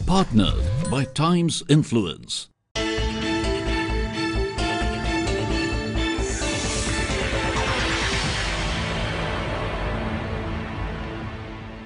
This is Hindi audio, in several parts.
Partnered by Times Influence.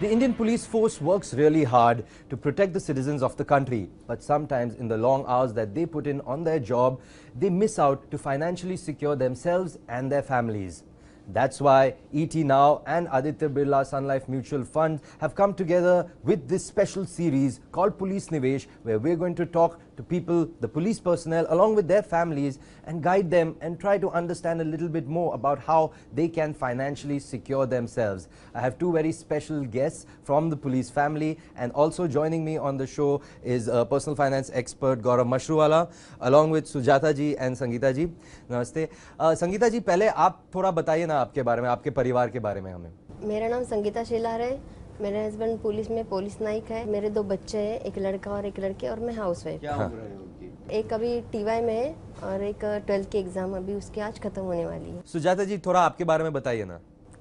The Indian police force works really hard to protect the citizens of the country, but sometimes in the long hours that they put in on their job, they miss out to financially secure themselves and their families. That's why ET Now and Aditya Birla Sun Life Mutual Fund have come together with this special series called Police Nivesh, where we're going to talk to people, the police personnel, along with their families, and guide them and try to understand a little bit more about how they can financially secure themselves. I have two very special guests from the police family, and also joining me on the show is personal finance expert Gaurav Mashruwala, along with Sujata ji and Sangeeta ji. Namaste. Sangeeta ji, पहले आप थोड़ा बताइए ना आपके बारे में, आपके परिवार के बारे में हमें. मेरा नाम संगीता शीलार है. मेरे हस्बैंड पुलिस में पुलिस नायक है. मेरे दो बच्चे हैं, एक लड़का और एक लड़की, और मैं हाउस वाइफ. क्या उम्र है उनकी? एक अभी टीवाई में है और एक 12th की एग्जाम अभी उसकी आज खत्म होने वाली है. सुजाता जी, थोड़ा आपके बारे में बताइए ना.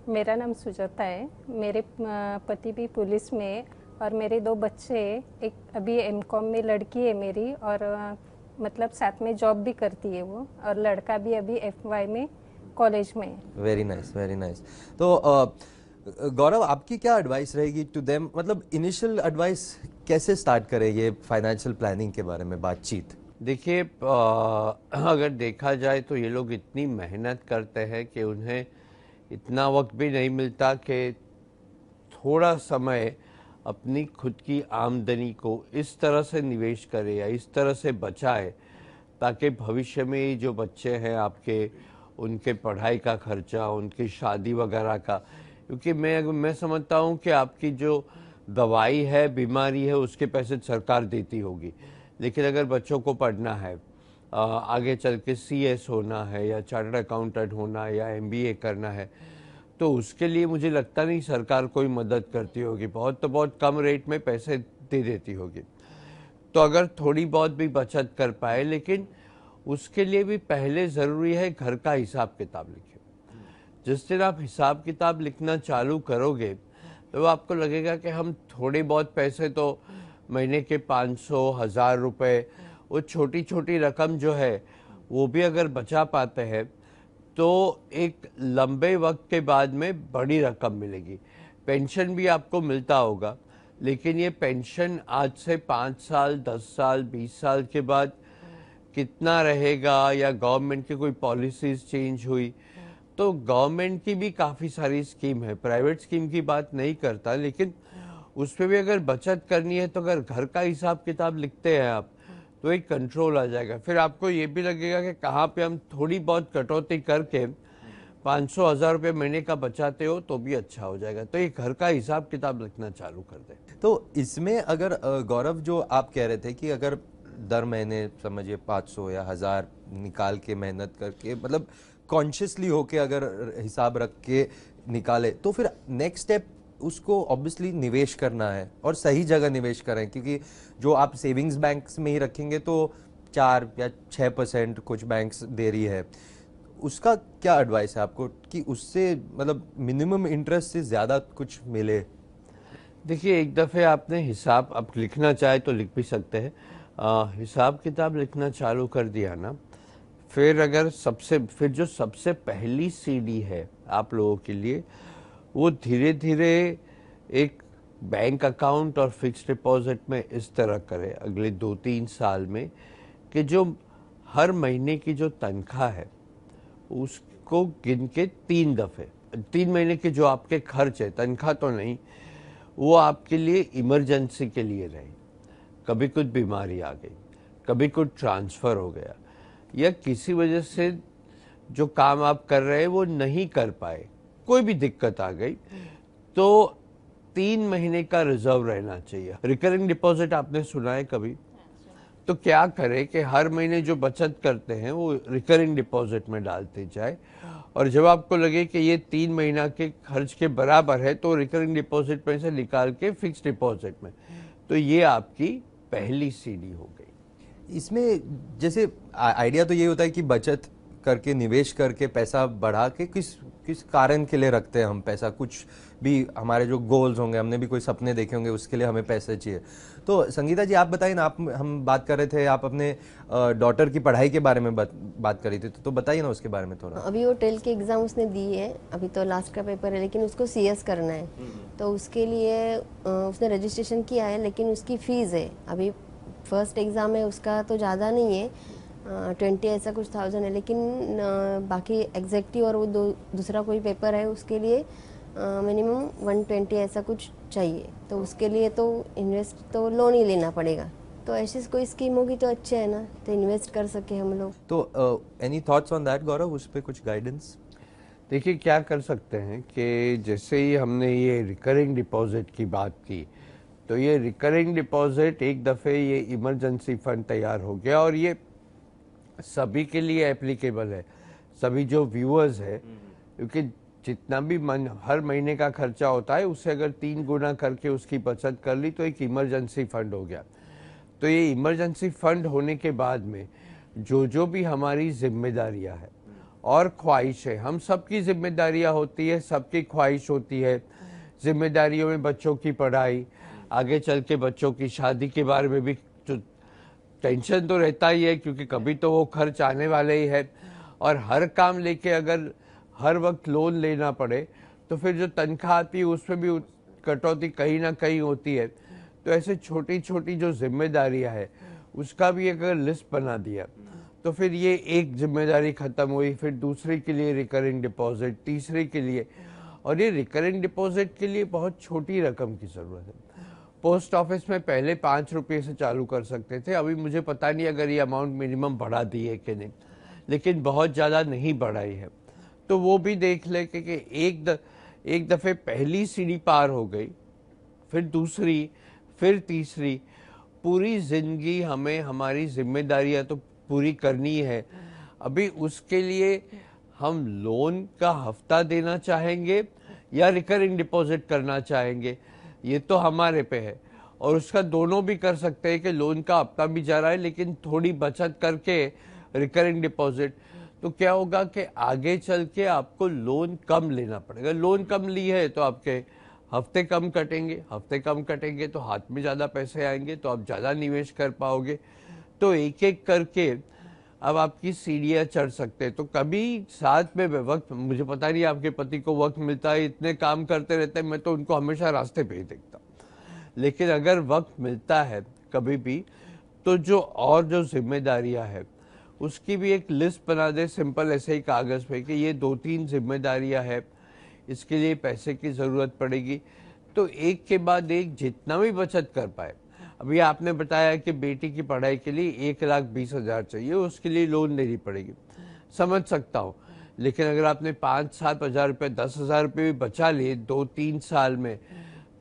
मेरा नाम सुजाता है. मेरे पति भी पुलिस में और मेरे दो बच्चे, एक अभी एमकॉम में लड़की है मेरी, और मतलब साथ में जॉब भी करती है वो, और लड़का भी अभी FY में कॉलेज में. Very nice, very nice. तो गौरव, आपकी क्या एडवाइस रहेगी टू देम, मतलब इनिशियल एडवाइस कैसे स्टार्ट करें ये फाइनेंशियल प्लानिंग के बारे में बातचीत? देखिए, अगर देखा जाए तो ये लोग इतनी मेहनत करते हैं कि उन्हें इतना वक्त भी नहीं मिलता कि थोड़ा समय अपनी खुद की आमदनी को इस तरह से निवेश करे या इस तरह से बचाए ताकि भविष्य में जो बच्चे हैं आपके, उनके पढ़ाई का खर्चा, उनकी शादी वगैरह का, क्योंकि मैं समझता हूँ कि आपकी जो दवाई है, बीमारी है, उसके पैसे सरकार देती होगी, लेकिन अगर बच्चों को पढ़ना है, आगे चल के CS होना है या चार्टर्ड अकाउंटेंट होना है या MBA करना है, तो उसके लिए मुझे लगता नहीं सरकार कोई मदद करती होगी. बहुत तो बहुत कम रेट में पैसे दे देती होगी. तो अगर थोड़ी बहुत भी बचत कर पाए, लेकिन उसके लिए भी पहले ज़रूरी है घर का हिसाब किताब लिखें. जिस दिन आप हिसाब किताब लिखना चालू करोगे तो आपको लगेगा कि हम थोड़े बहुत पैसे तो महीने के 500-1000 रुपये, वो छोटी छोटी रकम जो है वो भी अगर बचा पाते हैं तो एक लंबे वक्त के बाद में बड़ी रकम मिलेगी. पेंशन भी आपको मिलता होगा, लेकिन ये पेंशन आज से 5 साल, 10 साल, 20 साल के बाद कितना रहेगा, या गवर्नमेंट की कोई पॉलिसीज चेंज हुई, तो गवर्नमेंट की भी काफ़ी सारी स्कीम है. प्राइवेट स्कीम की बात नहीं करता, लेकिन उस पर भी अगर बचत करनी है तो अगर घर का हिसाब किताब लिखते हैं आप, तो एक कंट्रोल आ जाएगा. फिर आपको ये भी लगेगा कि कहाँ पे हम थोड़ी बहुत कटौती करके 500-1000 रुपये महीने का बचाते हो तो भी अच्छा हो जाएगा. तो ये घर का हिसाब किताब लिखना चालू कर दें. तो इसमें अगर गौरव, जो आप कह रहे थे कि अगर दर महीने समझिए 500 या 1000 निकाल के मेहनत करके, मतलब कॉन्शियसली होके अगर हिसाब रख के निकाले, तो फिर नेक्स्ट स्टेप उसको ऑब्वियसली निवेश करना है, और सही जगह निवेश करें, क्योंकि जो आप सेविंग्स बैंक्स में ही रखेंगे तो 4 या 6% कुछ बैंक्स दे रही है. उसका क्या एडवाइस है आपको कि उससे मतलब मिनिमम इंटरेस्ट से ज़्यादा कुछ मिले? देखिए, एक दफ़े आपने हिसाब अब लिखना चाहे तो लिख भी सकते हैं. हिसाब किताब लिखना चालू कर दिया ना, फिर जो सबसे पहली सीढ़ी है आप लोगों के लिए, वो धीरे धीरे एक बैंक अकाउंट और फिक्स्ड डिपॉजिट में इस तरह करें अगले 2-3 साल में कि जो हर महीने की जो तनख्वाह है उसको गिन के 3 दफ़े, 3 महीने के जो आपके खर्च है, तनख्वाह तो नहीं, वो आपके लिए इमरजेंसी के लिए रहे. कभी कुछ बीमारी आ गई, कभी कुछ ट्रांसफ़र हो गया, या किसी वजह से जो काम आप कर रहे हैं वो नहीं कर पाए, कोई भी दिक्कत आ गई, तो 3 महीने का रिजर्व रहना चाहिए. रिकरिंग डिपॉजिट आपने सुना है कभी? तो क्या करें कि हर महीने जो बचत करते हैं वो रिकरिंग डिपॉजिट में डालते जाए, और जब आपको लगे कि ये 3 महीना के खर्च के बराबर है तो रिकरिंग डिपॉजिट में से निकाल के फिक्स्ड डिपॉजिट में. तो ये आपकी पहली सीढ़ी हो गई. इसमें जैसे आइडिया तो ये होता है कि बचत करके, निवेश करके, पैसा बढ़ा के किस कारण के लिए रखते हैं हम पैसा? कुछ भी हमारे जो गोल्स होंगे, हमने भी कोई सपने देखे होंगे, उसके लिए हमें पैसे चाहिए। तो संगीता जी आप बताइए ना, आप हम बात कर रहे थे, आप अपने डॉटर की पढ़ाई के बारे में बात करी थी, तो बताइए ना उसके बारे में थोड़ा। अभी वो 12 के एग्ज़ाम उसने दी है, अभी तो लास्ट का पेपर है, लेकिन उसको CS करना है। तो उसके लिए उसने रजिस्ट्रेशन किया है, लेकिन उसकी फ़ीस है, अभी फर्स्ट एग्ज़ाम है उसका तो ज़्यादा नहीं है, 20 ऐसा कुछ थाउजेंड है, लेकिन बाकी एग्जैक्टिव और वो दूसरा कोई पेपर है उसके लिए मिनिमम 120 ऐसा कुछ चाहिए। तो उसके लिए तो इन्वेस्ट तो लोन ही लेना पड़ेगा। तो ऐसी कोई स्कीम होगी तो अच्छे है ना, तो इन्वेस्ट कर सके हम लोग। तो एनी थॉट्स ऑन दैट गौरव, उस पर कुछ गाइडेंस? देखिए क्या कर सकते हैं कि जैसे ही हमने ये रिकरिंग डिपॉजिट की बात की, तो ये रिकरिंग डिपॉजिट एक दफ़े ये इमरजेंसी फंड तैयार हो गया और ये सभी के लिए एप्लीकेबल है, सभी जो व्यूअर्स है, क्योंकि जितना भी हर महीने का खर्चा होता है उससे अगर 3 गुना करके उसकी बचत कर ली तो एक इमरजेंसी फंड हो गया। तो ये इमरजेंसी फंड होने के बाद में जो भी हमारी जिम्मेदारियां हैं और ख्वाहिशें, हम सबकी जिम्मेदारियां होती है, सबकी ख्वाहिश होती है। जिम्मेदारियों में बच्चों की पढ़ाई, आगे चल के बच्चों की शादी के बारे में भी टेंशन तो रहता ही है, क्योंकि कभी तो वो खर्च आने वाले ही है। और हर काम लेके अगर हर वक्त लोन लेना पड़े तो फिर जो तनख्वाह आती है उसमें भी कटौती कहीं ना कहीं होती है। तो ऐसे छोटी छोटी जो जिम्मेदारियां है उसका भी अगर लिस्ट बना दिया तो फिर ये एक जिम्मेदारी खत्म हुई, फिर दूसरे के लिए रिकरिंग डिपॉजिट, तीसरे के लिए। और ये रिकरिंग डिपॉजिट के लिए बहुत छोटी रकम की ज़रूरत है। पोस्ट ऑफिस में पहले 5 रुपये से चालू कर सकते थे, अभी मुझे पता नहीं अगर ये अमाउंट मिनिमम बढ़ा दी है कि नहीं, लेकिन बहुत ज़्यादा नहीं बढ़ाई है। तो वो भी देख ले कि एक दफ़े पहली सीढ़ी पार हो गई, फिर दूसरी, फिर तीसरी, पूरी ज़िंदगी हमें हमारी जिम्मेदारियां तो पूरी करनी है। अभी उसके लिए हम लोन का हफ्ता देना चाहेंगे या रिकरिंग डिपॉजिट करना चाहेंगे, ये तो हमारे पे है। और उसका दोनों भी कर सकते हैं कि लोन का हफ्ता भी जा रहा है लेकिन थोड़ी बचत करके रिकरिंग डिपॉजिट। तो क्या होगा कि आगे चल के आपको लोन कम लेना पड़ेगा। लोन कम ली है तो आपके हफ्ते कम कटेंगे, हफ्ते कम कटेंगे तो हाथ में ज़्यादा पैसे आएंगे, तो आप ज़्यादा निवेश कर पाओगे। तो एक एक करके अब आपकी सीढ़ियाँ चढ़ सकते हैं। तो कभी साथ में वक्त, मुझे पता नहीं आपके पति को वक्त मिलता है, इतने काम करते रहते हैं, मैं तो उनको हमेशा रास्ते पे ही देखता हूँ। लेकिन अगर वक्त मिलता है कभी भी तो जो जिम्मेदारियाँ हैं उसकी भी एक लिस्ट बना दे, सिंपल ऐसे ही कागज़ पे, कि ये 2-3 जिम्मेदारियाँ हैं, इसके लिए पैसे की ज़रूरत पड़ेगी। तो एक के बाद एक जितना भी बचत कर पाए। अभी आपने बताया कि बेटी की पढ़ाई के लिए 1,20,000 चाहिए, उसके लिए लोन लेनी पड़ेगी, समझ सकता हूँ। लेकिन अगर आपने 5-7 हज़ार रुपये, 10,000 रुपये भी बचा लिए 2-3 साल में,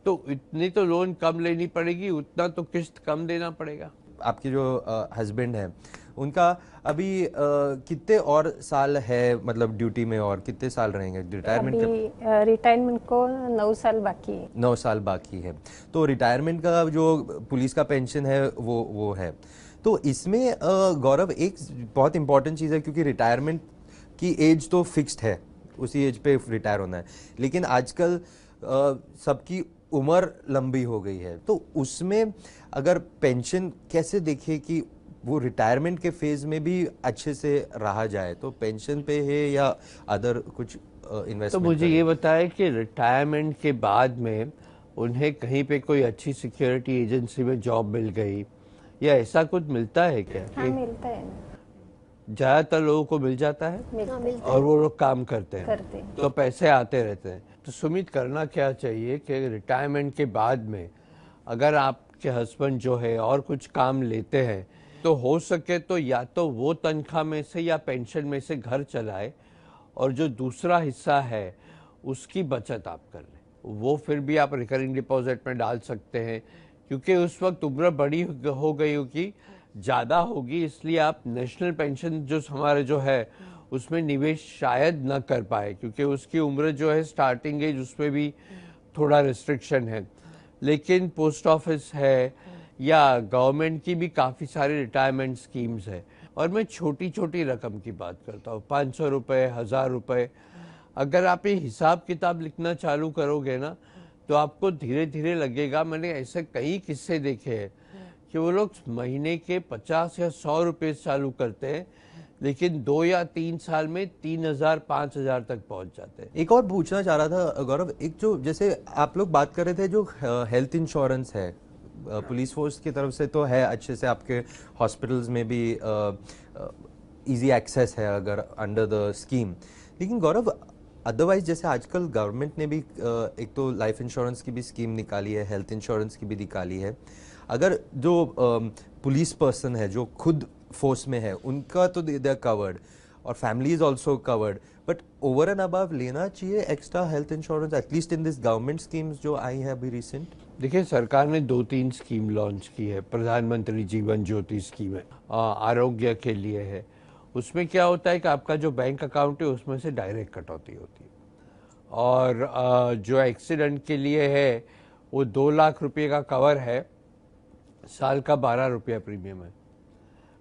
तो इतनी तो लोन कम लेनी पड़ेगी, उतना तो किस्त कम देना पड़ेगा। आपके जो हस्बैंड हैं उनका अभी कितने और साल है, मतलब ड्यूटी में, और कितने साल रहेंगे रिटायरमेंट? अभी रिटायरमेंट को 9 साल बाकी है। 9 साल बाकी है। तो रिटायरमेंट का जो पुलिस का पेंशन है वो है। तो इसमें गौरव एक बहुत इंपॉर्टेंट चीज़ है, क्योंकि रिटायरमेंट की एज तो फिक्स्ड है, उसी एज पे रिटायर होना है, लेकिन आजकल सबकी उम्र लंबी हो गई है। तो उसमें अगर पेंशन कैसे देखे कि वो रिटायरमेंट के फेज में भी अच्छे से रहा जाए, तो पेंशन पे है या अदर कुछ इन्वेस्टमेंट? तो मुझे ये बताएं कि रिटायरमेंट के बाद में उन्हें कहीं पे कोई अच्छी सिक्योरिटी एजेंसी में जॉब मिल गई या ऐसा कुछ मिलता है क्या? हाँ मिलता है, ज़्यादातर लोगों को मिल जाता है, हाँ, मिलता और वो लोग काम करते हैं, हैं। तो पैसे आते रहते हैं। तो सुमित, करना क्या चाहिए कि रिटायरमेंट के बाद में अगर आपके हस्बैंड जो है और कुछ काम लेते हैं तो हो सके तो या तो वो तनख्वाह में से या पेंशन में से घर चलाए, और जो दूसरा हिस्सा है उसकी बचत आप कर लें। वो फिर भी आप रिकरिंग डिपॉजिट में डाल सकते हैं, क्योंकि उस वक्त उम्र बड़ी हो गई होगी, ज़्यादा होगी, इसलिए आप नेशनल पेंशन जो हमारे जो है उसमें निवेश शायद न कर पाए, क्योंकि उसकी उम्र जो है स्टार्टिंग एज उसमें भी थोड़ा रिस्ट्रिक्शन है। लेकिन पोस्ट ऑफिस है या गवर्नमेंट की भी काफ़ी सारी रिटायरमेंट स्कीम्स है, और मैं छोटी छोटी रकम की बात करता हूँ, 500 रुपये, 1000 रुपये। अगर आप ये हिसाब किताब लिखना चालू करोगे ना तो आपको धीरे धीरे लगेगा, मैंने ऐसे कई किस्से देखे हैं कि वो लोग महीने के 50 या 100 रुपये चालू करते हैं, लेकिन 2 या 3 साल में 3,000 5,000 तक पहुंच जाते हैं। एक और पूछना चाह रहा था गौरव, एक जो जैसे आप लोग बात कर रहे थे जो हेल्थ इंश्योरेंस है पुलिस फोर्स की तरफ से तो है अच्छे से, आपके हॉस्पिटल्स में भी इजी एक्सेस है अगर अंडर द स्कीम, लेकिन गौरव अदरवाइज जैसे आजकल गवर्नमेंट ने भी एक तो लाइफ इंश्योरेंस की भी स्कीम निकाली है, हेल्थ इंश्योरेंस की भी निकाली है, अगर जो पुलिस पर्सन है जो खुद फोर्स में है उनका तो दे आर कवर्ड और family is also covered, but over and above लेना चाहिए extra health insurance at least in this government schemes जो आई है अभी रिसेंट? देखिए, सरकार ने 2-3 स्कीम लॉन्च की है। प्रधानमंत्री जीवन ज्योति स्कीम है, आरोग्य के लिए है। उसमें क्या होता है कि आपका जो बैंक अकाउंट है उसमें से डायरेक्ट कटौती होती है, और जो एक्सीडेंट के लिए है वो 2 लाख रुपए का कवर है, साल का 12 रुपया प्रीमियम है।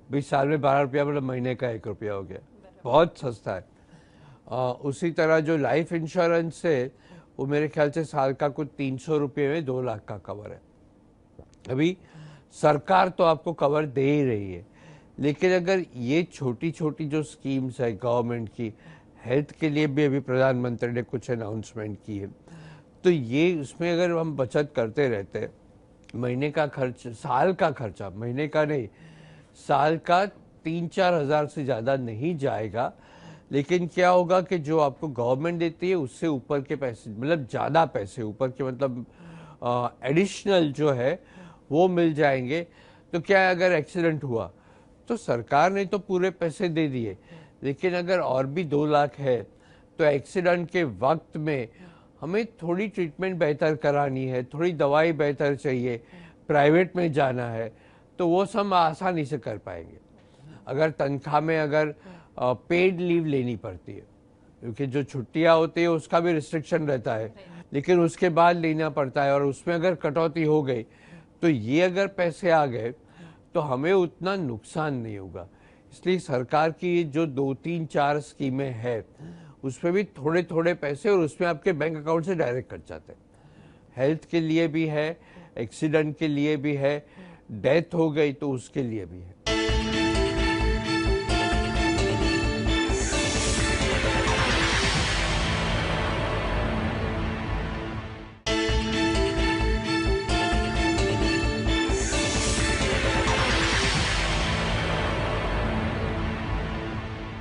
20 साल में 12 रुपया मतलब महीने का 1 रुपया हो गया, बहुत सस्ता है। उसी तरह जो लाइफ इंश्योरेंस है वो मेरे ख्याल से साल का कुछ 300 रुपये में 2 लाख का कवर है। अभी सरकार तो आपको कवर दे ही रही है, लेकिन अगर ये छोटी छोटी जो स्कीम्स है गवर्नमेंट की, हेल्थ के लिए भी अभी प्रधानमंत्री ने कुछ अनाउंसमेंट की है, तो ये उसमें अगर हम बचत करते रहते हैं, महीने का खर्च, साल का खर्चा, महीने का नहीं, साल का 3-4 हज़ार से ज़्यादा नहीं जाएगा। लेकिन क्या होगा कि जो आपको गवर्नमेंट देती है उससे ऊपर के पैसे, मतलब ज़्यादा पैसे ऊपर के, मतलब एडिशनल जो है वो मिल जाएंगे। तो क्या है, अगर एक्सीडेंट हुआ तो सरकार ने तो पूरे पैसे दे दिए, लेकिन अगर और भी 2 लाख है तो एक्सीडेंट के वक्त में हमें थोड़ी ट्रीटमेंट बेहतर करानी है, थोड़ी दवाई बेहतर चाहिए, प्राइवेट में जाना है, तो वो सब आसानी से कर पाएंगे। अगर तनख्वाह में अगर पेड लीव लेनी पड़ती है, क्योंकि जो छुट्टियां होती है उसका भी रिस्ट्रिक्शन रहता है, लेकिन उसके बाद लेना पड़ता है, और उसमें अगर कटौती हो गई तो ये अगर पैसे आ गए तो हमें उतना नुकसान नहीं होगा। इसलिए सरकार की जो 2-3-4 स्कीमें हैं उसमें भी थोड़े थोड़े पैसे, और उसमें आपके बैंक अकाउंट से डायरेक्ट कट जाते हैं। हेल्थ के लिए भी है, एक्सीडेंट के लिए भी है, डेथ हो गई तो उसके लिए भी है।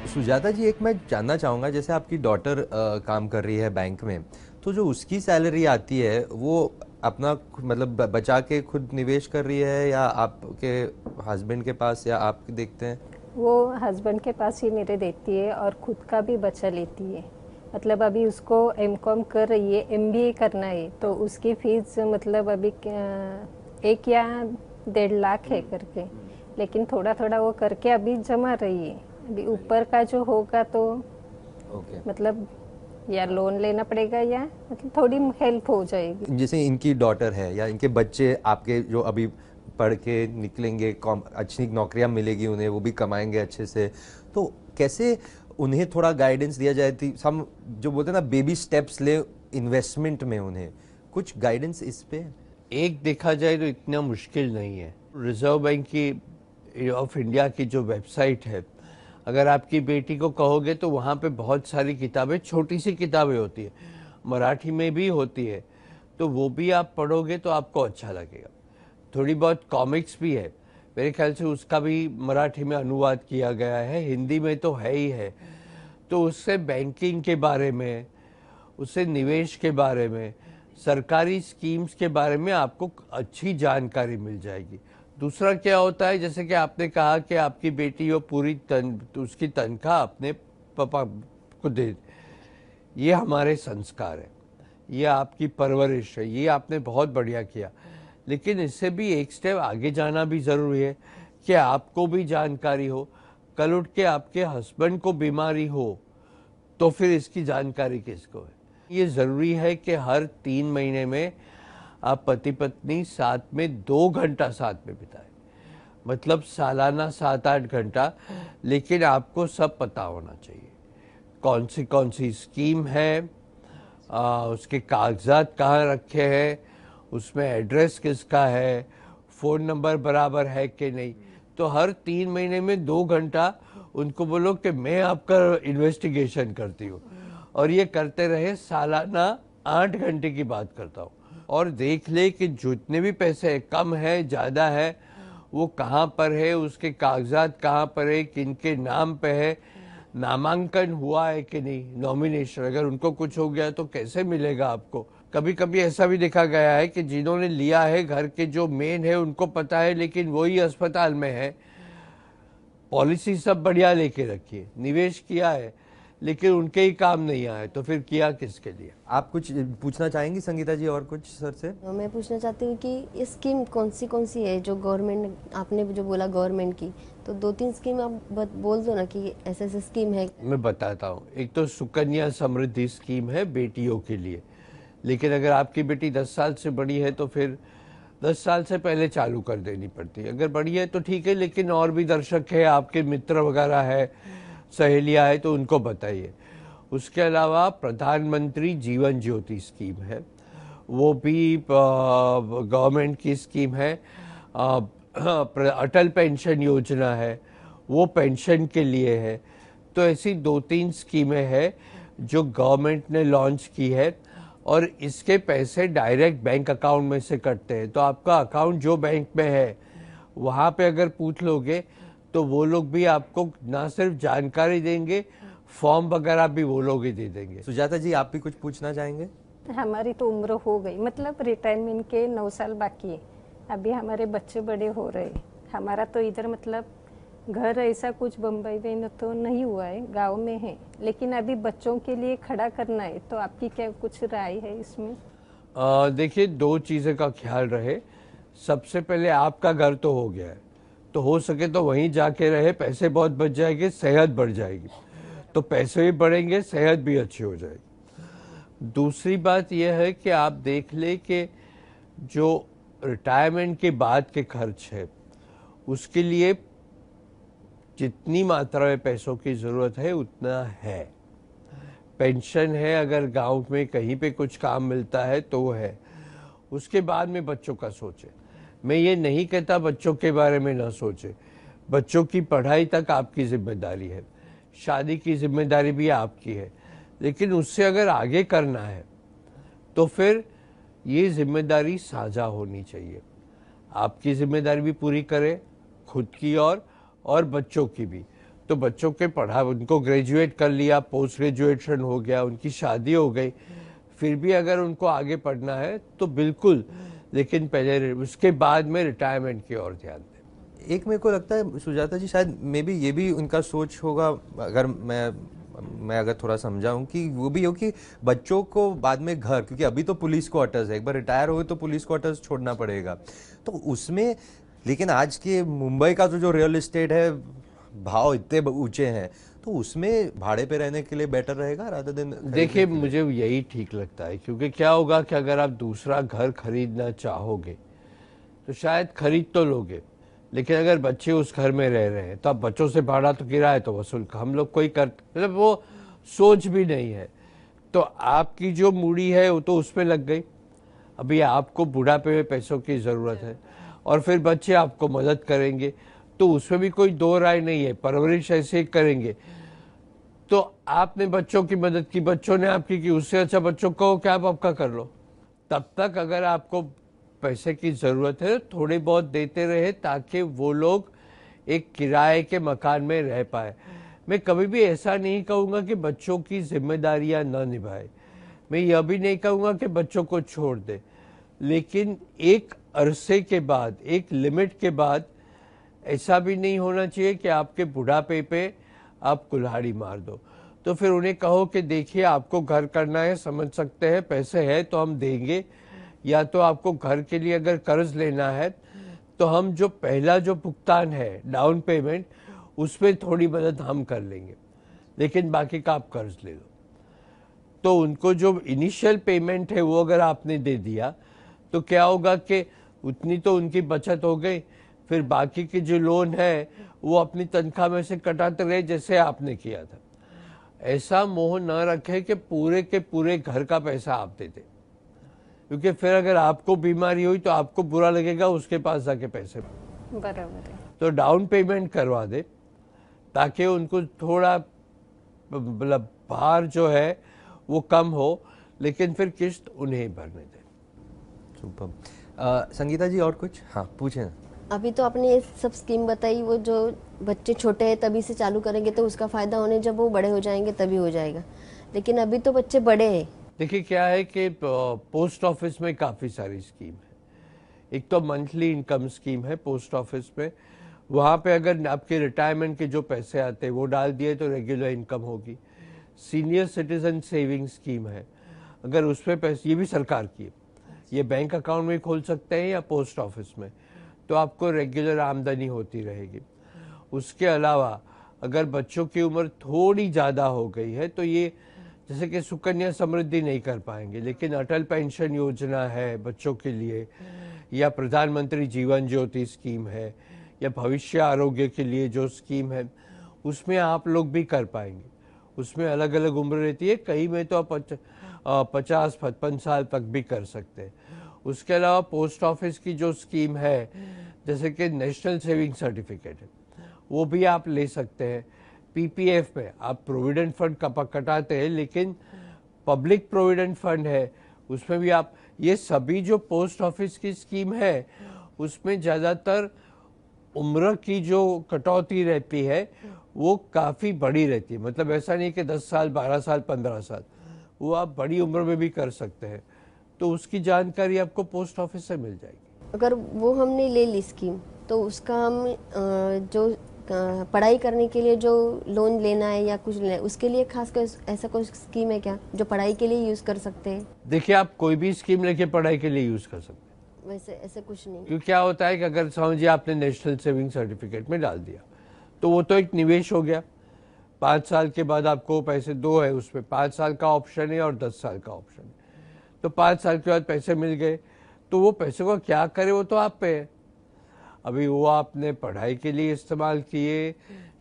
सुजाता जी, एक मैं जानना चाहूँगा, जैसे आपकी डॉटर काम कर रही है बैंक में, तो जो उसकी सैलरी आती है वो अपना मतलब बचा के खुद निवेश कर रही है या आपके हस्बैंड के पास, या आप देखते हैं? वो हस्बैंड के पास ही मेरे देती है और खुद का भी बचा लेती है। मतलब अभी उसको एमकॉम कर रही है, एमबीए करना है, तो उसकी फीस मतलब अभी 1 या 1.5 लाख है करके, लेकिन थोड़ा थोड़ा वो करके अभी जमा रही है। अभी ऊपर का जो होगा तो मतलब या लोन लेना पड़ेगा या मतलब थोड़ी हेल्प हो जाएगी। जैसे इनकी डॉटर है या इनके बच्चे आपके जो अभी पढ़ के निकलेंगे, अच्छी नौकरियां मिलेगी उन्हें, वो भी कमाएंगे अच्छे से, तो कैसे उन्हें थोड़ा गाइडेंस दिया जाए? हम जो बोलते हैं ना बेबी स्टेप्स ले इन्वेस्टमेंट में, उन्हें कुछ गाइडेंस इस पे? एक देखा जाए तो इतना मुश्किल नहीं है। रिजर्व बैंक की ऑफ इंडिया की जो वेबसाइट है, अगर आपकी बेटी को कहोगे तो वहाँ पे बहुत सारी किताबें, छोटी सी किताबें होती है, मराठी में भी होती है, तो वो भी आप पढ़ोगे तो आपको अच्छा लगेगा। थोड़ी बहुत कॉमिक्स भी है, मेरे ख्याल से उसका भी मराठी में अनुवाद किया गया है, हिंदी में तो है ही है। तो उससे बैंकिंग के बारे में, उससे निवेश के बारे में, सरकारी स्कीम्स के बारे में आपको अच्छी जानकारी मिल जाएगी। दूसरा क्या होता है, जैसे कि आपने कहा कि आपकी बेटी वो पूरी उसकी तनख्वाह अपने पापा को दे, ये हमारे संस्कार है, ये आपकी परवरिश है, ये आपने बहुत बढ़िया किया। लेकिन इससे भी एक स्टेप आगे जाना भी ज़रूरी है कि आपको भी जानकारी हो। कल उठ के आपके हस्बैंड को बीमारी हो तो फिर इसकी जानकारी किसको है? ये ज़रूरी है कि हर 3 महीने में आप पति पत्नी साथ में 2 घंटा साथ में बिताएं, मतलब सालाना 7-8 घंटा, लेकिन आपको सब पता होना चाहिए। कौन सी स्कीम है, उसके कागजात कहाँ रखे हैं, उसमें एड्रेस किसका है, फ़ोन नंबर बराबर है कि नहीं। तो हर 3 महीने में 2 घंटा उनको बोलो कि मैं आपका इन्वेस्टिगेशन करती हूँ, और ये करते रहे सालाना 8 घंटे की बात करता हूँ। और देख ले कि जितने भी पैसे कम है ज़्यादा है वो कहाँ पर है, उसके कागजात कहाँ पर है, किनके नाम पे है, नामांकन हुआ है कि नहीं, नॉमिनेशन, अगर उनको कुछ हो गया तो कैसे मिलेगा आपको। कभी कभी ऐसा भी देखा गया है कि जिन्होंने लिया है घर के जो मेन है उनको पता है, लेकिन वही अस्पताल में है, पॉलिसी सब बढ़िया लेके रखी है, निवेश किया है, लेकिन उनके ही काम नहीं आए, तो फिर किया किसके लिए। आप कुछ पूछना चाहेंगी संगीता जी और कुछ सर से? मैं पूछना चाहती हूँ कि ये स्कीम कौन सी है जो गवर्नमेंट, आपने जो बोला गवर्नमेंट की, तो 2-3 स्कीम आप बोल दो ना कि ऐसे स्कीम है। मैं बताता हूँ। एक तो सुकन्या समृद्धि स्कीम है बेटियों के लिए, लेकिन अगर आपकी बेटी 10 साल से बड़ी है तो फिर 10 साल से पहले चालू कर देनी पड़ती है। अगर बड़ी है तो ठीक है, लेकिन और भी दर्शक है, आपके मित्र वगैरह है, सहेलियाँ है, तो उनको बताइए। उसके अलावा प्रधानमंत्री जीवन ज्योति स्कीम है, वो भी गवर्नमेंट की स्कीम है। अटल पेंशन योजना है, वो पेंशन के लिए है। तो ऐसी 2-3 स्कीमें हैं जो गवर्नमेंट ने लॉन्च की है, और इसके पैसे डायरेक्ट बैंक अकाउंट में से कटते हैं। तो आपका अकाउंट जो बैंक में है वहाँ पे अगर पूछ लोगे तो वो लोग भी आपको ना सिर्फ जानकारी देंगे, फॉर्म वगैरह भी वो लोग ही दे देंगे। सुजाता जी, आप भी कुछ पूछना चाहेंगे? हमारी तो उम्र हो गई, मतलब रिटायरमेंट के 9 साल बाकी है, अभी हमारे बच्चे बड़े हो रहे। हमारा तो इधर मतलब घर ऐसा कुछ बम्बई में तो नहीं हुआ है, गांव में है, लेकिन अभी बच्चों के लिए खड़ा करना है, तो आपकी क्या कुछ राय है इसमें? देखिए, 2 चीज़ें का ख्याल रहे। सबसे पहले आपका घर तो हो गया है, तो हो सके तो वहीं जाके रहे, पैसे बहुत बच जाएंगे, सेहत बढ़ जाएगी, तो पैसे भी बढ़ेंगे, सेहत भी अच्छी हो जाएगी। दूसरी बात यह है कि आप देख ले कि जो रिटायरमेंट के बाद के खर्च है उसके लिए जितनी मात्रा में पैसों की ज़रूरत है उतना है। पेंशन है, अगर गांव में कहीं पे कुछ काम मिलता है तो वो है। उसके बाद में बच्चों का सोचे। मैं ये नहीं कहता बच्चों के बारे में ना सोचे, बच्चों की पढ़ाई तक आपकी जिम्मेदारी है, शादी की जिम्मेदारी भी आपकी है, लेकिन उससे अगर आगे करना है तो फिर ये जिम्मेदारी साझा होनी चाहिए। आपकी जिम्मेदारी भी पूरी करें, खुद की और बच्चों की भी। तो बच्चों के पढ़ा, उनको ग्रेजुएट कर लिया, पोस्ट ग्रेजुएशन हो गया, उनकी शादी हो गई, फिर भी अगर उनको आगे पढ़ना है तो बिल्कुल, लेकिन पहले उसके बाद में रिटायरमेंट की ओर ध्यान दें। एक मेरे को लगता है सुजाता जी, शायद मे बी ये भी उनका सोच होगा, अगर मैं अगर थोड़ा समझाऊं, कि वो भी हो कि बच्चों को बाद में घर, क्योंकि अभी तो पुलिस क्वार्टर्स है, एक बार रिटायर हो तो पुलिस क्वार्टर्स छोड़ना पड़ेगा, तो उसमें, लेकिन आज के मुंबई का तो जो रियल एस्टेट है, भाव इतने ऊंचे हैं, तो उसमें भाड़े पे रहने के लिए बेटर रहेगा रादर देन। देखिए, मुझे यही ठीक लगता है, क्योंकि क्या होगा कि अगर आप दूसरा घर खरीदना चाहोगे तो शायद खरीद तो लोगे, लेकिन अगर बच्चे उस घर में रह रहे हैं तो आप बच्चों से भाड़ा तो किराया तो वसूल हम लोग कोई कर, मतलब वो सोच भी नहीं है। तो आपकी जो मूड़ी है वो तो उसमें लग गई। अभी आपको बुढ़ापे में पैसों की ज़रूरत है और फिर बच्चे आपको मदद करेंगे, तो उसमें भी कोई दो राय नहीं है, परवरिश ऐसे करेंगे। तो आपने बच्चों की मदद की, बच्चों ने आपकी की, उससे अच्छा बच्चों को क्या आप आपका कर लो। तब तक अगर आपको पैसे की ज़रूरत है थोड़े बहुत देते रहे, ताकि वो लोग एक किराए के मकान में रह पाए। मैं कभी भी ऐसा नहीं कहूँगा कि बच्चों की जिम्मेदारियां न निभाए, मैं यह भी नहीं कहूँगा कि बच्चों को छोड़ दे, लेकिन एक अरसे के बाद, एक लिमिट के बाद ऐसा भी नहीं होना चाहिए कि आपके बुढ़ापे पे आप कुल्हाड़ी मार दो। तो फिर उन्हें कहो कि देखिए, आपको घर करना है, समझ सकते हैं, पैसे है तो हम देंगे, या तो आपको घर के लिए अगर कर्ज लेना है तो हम जो पहला जो भुगतान है, डाउन पेमेंट, उसमें थोड़ी मदद हम कर लेंगे, लेकिन बाकी का आप कर्ज ले लो। तो उनको जो इनिशियल पेमेंट है वो अगर आपने दे दिया तो क्या होगा कि उतनी तो उनकी बचत हो गई, फिर बाकी के जो लोन है वो अपनी तनख्वाह में से कटाते रहे जैसे आपने किया था। ऐसा मोह न रखें कि पूरे के पूरे घर का पैसा आप दे दें, क्योंकि फिर अगर आपको बीमारी हुई तो आपको बुरा लगेगा उसके पास जाके पैसे। बराबर है। तो डाउन पेमेंट करवा दे ताकि उनको थोड़ा मतलब भार जो है वो कम हो, लेकिन फिर किस्त उन्हें ही भरने दें। सुपर। संगीता जी और कुछ? हाँ पूछें ना। अभी तो आपने ये सब स्कीम बताई, वो जो बच्चे छोटे हैं तभी से चालू करेंगे तो उसका फ़ायदा होने जब वो बड़े हो जाएंगे तभी हो जाएगा, लेकिन अभी तो बच्चे बड़े हैं। देखिए क्या है कि पोस्ट ऑफिस में काफ़ी सारी स्कीम है। एक तो मंथली इनकम स्कीम है पोस्ट ऑफिस में, वहाँ पे अगर आपके रिटायरमेंट के जो पैसे आते हैं वो डाल दिए तो रेगुलर इनकम होगी। सीनियर सिटीजन सेविंग स्कीम है, अगर उसमें पैसे, ये भी सरकार की है, ये बैंक अकाउंट में खोल सकते हैं या पोस्ट ऑफिस में, तो आपको रेगुलर आमदनी होती रहेगी। उसके अलावा अगर बच्चों की उम्र थोड़ी ज़्यादा हो गई है तो ये जैसे कि सुकन्या समृद्धि नहीं कर पाएंगे, लेकिन अटल पेंशन योजना है बच्चों के लिए, या प्रधानमंत्री जीवन ज्योति स्कीम है, या भविष्य आरोग्य के लिए जो स्कीम है उसमें आप लोग भी कर पाएंगे। उसमें अलग अलग उम्र रहती है, कई में तो आप 50-55 साल तक भी कर सकते हैं। उसके अलावा पोस्ट ऑफिस की जो स्कीम है जैसे कि नेशनल सेविंग सर्टिफिकेट है, वो भी आप ले सकते हैं। पीपीएफ में आप प्रोविडेंट फंड कटाते हैं, लेकिन पब्लिक प्रोविडेंट फंड है उसमें भी आप, ये सभी जो पोस्ट ऑफिस की स्कीम है उसमें ज़्यादातर उम्र की जो कटौती रहती है वो काफ़ी बड़ी रहती है। मतलब ऐसा नहीं कि 10 साल 12 साल 15 साल, वो आप बड़ी उम्र में भी कर सकते हैं। तो उसकी जानकारी आपको पोस्ट ऑफिस से मिल जाएगी। अगर वो हमने ले ली स्कीम तो उसका हम जो पढ़ाई करने के लिए जो लोन लेना है या कुछ लेना है उसके लिए खास कर ऐसा कोई स्कीम है क्या जो पढ़ाई के लिए यूज़ कर सकते हैं? देखिए आप कोई भी स्कीम लेके पढ़ाई के लिए यूज़ कर सकते हैं। वैसे ऐसे कुछ नहीं, क्योंकि क्या होता है कि अगर समझिए आपने नेशनल सेविंग सर्टिफिकेट में डाल दिया तो वो तो एक निवेश हो गया। 5 साल के बाद आपको पैसे, दो है उसमें, 5 साल का ऑप्शन है और 10 साल का ऑप्शन है। तो 5 साल के बाद पैसे मिल गए तो वो पैसे को क्या करे वो तो आप पे है। अभी वो आपने पढ़ाई के लिए इस्तेमाल किए,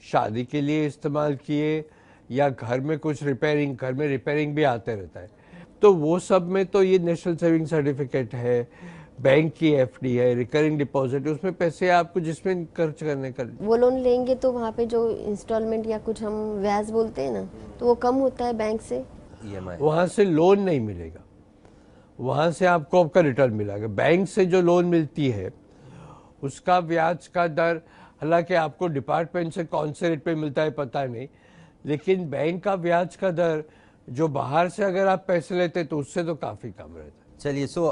शादी के लिए इस्तेमाल किए, या घर में कुछ रिपेयरिंग, घर में रिपेयरिंग भी आते रहता है, तो वो सब में तो ये नेशनल सेविंग सर्टिफिकेट है, बैंक की एफडी है, रिकरिंग डिपॉजिट, उसमें पैसे आपको जिसमें खर्च करने का। वो लोन लेंगे तो वहाँ पे जो इंस्टॉलमेंट या कुछ हम ब्याज बोलते हैं ना, तो वो कम होता है बैंक से। EMI वहाँ से लोन नहीं मिलेगा, वहाँ से आपको आपका रिटर्न मिलेगा। बैंक से जो लोन मिलती है उसका ब्याज का दर, हालांकि आपको डिपार्टमेंट से कौन से रेट पे मिलता है पता नहीं, लेकिन बैंक का ब्याज का दर जो बाहर से अगर आप पैसे लेते तो उससे तो काफ़ी कम रहता है। चलिए, सो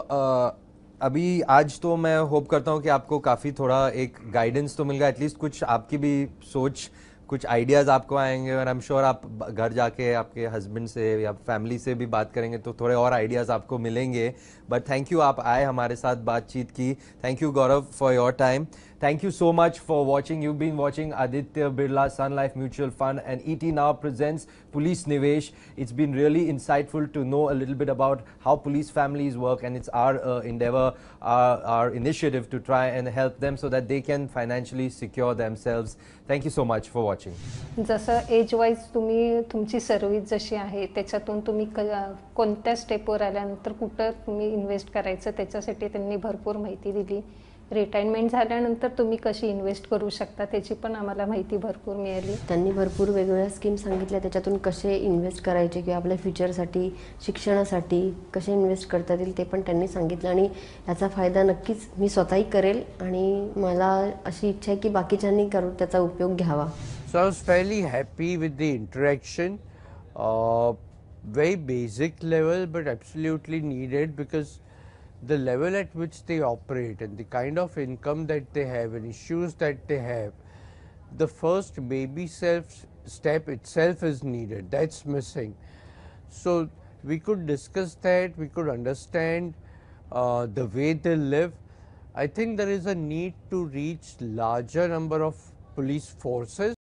अभी आज तो मैं होप करता हूँ कि आपको काफ़ी थोड़ा एक गाइडेंस तो मिल गया, एटलीस्ट कुछ आपकी भी सोच, कुछ आइडियाज़ आपको आएंगे, और आई एम श्योर आप घर जाके आपके हस्बैंड से या फैमिली से भी बात करेंगे तो थोड़े और आइडियाज़ आपको मिलेंगे। बट थैंक यू, आप आए हमारे साथ बातचीत की। Thank you Gaurav for your time. Thank you so much for watching. You've been watching Aditya Birla Sun Life Mutual Fund, and ET Now presents Police Nivesh. It's been really insightful to know a little bit about how police families work, and it's our endeavor, our initiative to try and help them so that they can financially secure themselves. Thank you so much for watching. जसं एज वाईज तुम्ही तुमची सर्व्हिस जशी आहे त्याच्यातून तुम्ही कोणत्या स्टेपवर आल्यानंतर कुठं तुम्ही इन्व्हेस्ट करायचं त्याच्यासाठी त्यांनी भरपूर माहिती दिली। रिटायरमेंट झाल्यानंतर तुम्ही कशी इन्व्हेस्ट करू शकता त्याची पण आम्हाला माहिती भरपूर मिळाली। त्यांनी भरपूर वेगवेगळ्या स्कीम सांगितल्या, त्याच्यातून कसे इन्व्हेस्ट करायचे किंवा आपल्या फ्युचरसाठी, शिक्षणासाठी कसे इन्व्हेस्ट करता येईल ते पण त्यांनी सांगितलं, आणि याचा फायदा नक्कीच मी स्वतःही करेल आणि मला अशी इच्छा आहे की बाकीच्यांनी करून त्याचा उपयोग घ्यावा। So I was fairly happy with the interaction, very basic level but absolutely needed, because the level at which they operate and the kind of income that they have and issues that they have, the first baby step itself is needed. That's missing. So we could discuss that, we could understand the way they live. I think there is a need to reach larger number of police forces.